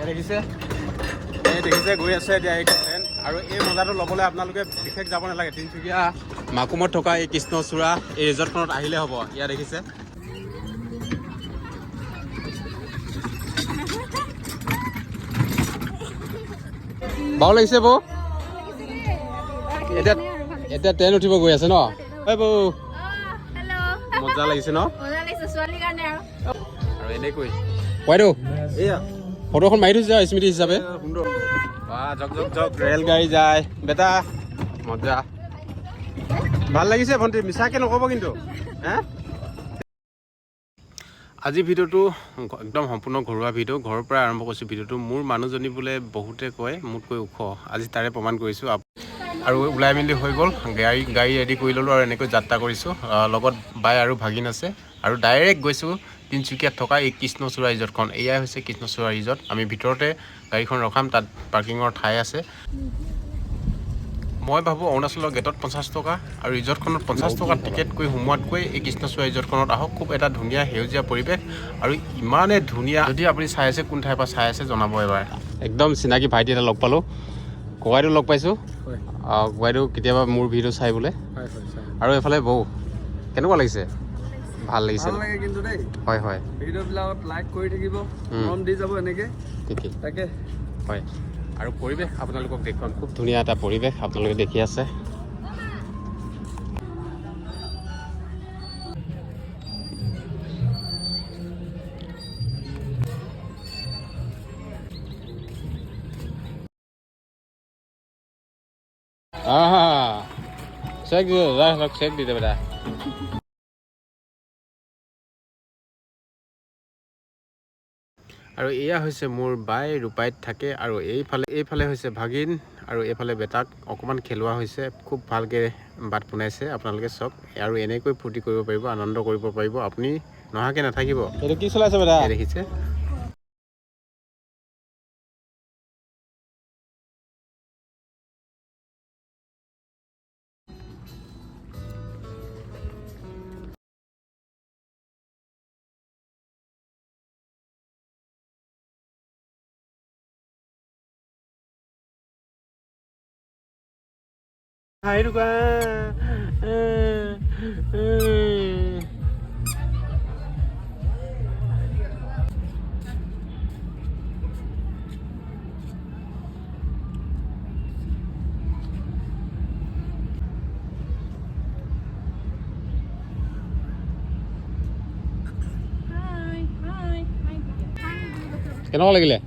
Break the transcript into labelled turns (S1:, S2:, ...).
S1: দেখিছে দেখিছে গৈ আছে এতিয়া এই ট্ৰেইন আৰু এই মজাটো ল'বলৈ আপোনালোকে বিশেষ যাব নালাগে তিনিচুকীয়া মাকুমত থকা এই কৃষ্ণচূড়া এই ৰিজৰ্টখনত আহিলে হ'ব ইয়াত দেখিছে বাৰু লাগিছে বৌ এতিয়া ট্ৰেইন উঠিব গৈ আছে ন ঐ বৌ মজা লাগিছে ন আৰু এনেকৈ বাইদেউ এয়া ফটোখন মাৰি থৈছে স্মৃতি হিচাপে ৰেল গাড়ী যায় বেটা মজা ভাল লাগিছে ভণ্টি মিছাকে নক'ব কিন্তু হে আজি ভিডিঅ'টো একদম সম্পূৰ্ণ ঘৰুৱা ভিডিঅ' ঘৰৰ পৰা আৰম্ভ কৰিছোঁ ভিডিঅ'টো মোৰ মানুহজনী বোলে বহুতে কয় মোতকৈ ওখ আজি তাৰে প্ৰমাণ কৰিছোঁ আৰু ওলাই মেলি হৈ গ'ল গাড়ী ৰেডি কৰি ল'লোঁ আৰু এনেকৈ যাত্ৰা কৰিছোঁ লগত বাই আৰু ভাগিন আছে আৰু ডাইৰেক্ট গৈছোঁ তিনিচুকীয়াত থকা এই কৃষ্ণচূড়া ৰিজৰ্টখন এয়াই হৈছে কৃষ্ণচূড়া ৰিজৰ্ট আমি ভিতৰতে গাড়ীখন ৰখাম তাত পাৰ্কিঙৰ ঠাই আছে মই ভাবোঁ অৰুণাচলৰ গেটত 50 টকা আৰু ৰিজৰ্টখনত 50 টকা টিকেট কৰি সোমোৱাতকৈ এই কৃষ্ণচূড়া ৰিজৰ্টখনত আহক খুব এটা ধুনীয়া সেউজীয়া পৰিৱেশ আৰু ইমানেই ধুনীয়া যদি আপুনি চাই আছে কোন ঠাইৰ পৰা চাই আছে জনাব এবাৰ একদম চিনাকি ভাইটি এটা লগ পালোঁ ককাইদেউ লগ পাইছোঁ ককাইদেউ কেতিয়াবা মোৰ ভিডিঅ' চাই বোলে আৰু এইফালে বৌ কেনেকুৱা লাগিছে ভাল লাগিছে কিন্তু দেই হয় হয় ভিডিঅ'বিলাকত লাইক কৰি থাকিব মৰম দি যাব এনেকৈ ঠিকেই তাকে হয় আৰু পৰিৱেশ আপোনালোকক দেখুৱাম খুব ধুনীয়া এটা পৰিৱেশ আপোনালোকে দেখি আছে চেক দি চেক দি দে বেটা আৰু এয়া হৈছে মোৰ বাই ৰূপাইত থাকে আৰু এইফালে হৈছে ভাগিন আৰু এইফালে বেটাক অকণমান খেলোৱা হৈছে খুব ভালকৈ বাট বনাইছে আপোনালোকে চাওক আৰু এনেকৈ ফূৰ্তি কৰিব পাৰিব আনন্দ কৰিব পাৰিব আপুনি নহাকৈ নাথাকিব এইটো কি চলাইছে বেটা দেখিছে Hai du qua. Kenapa lagi le?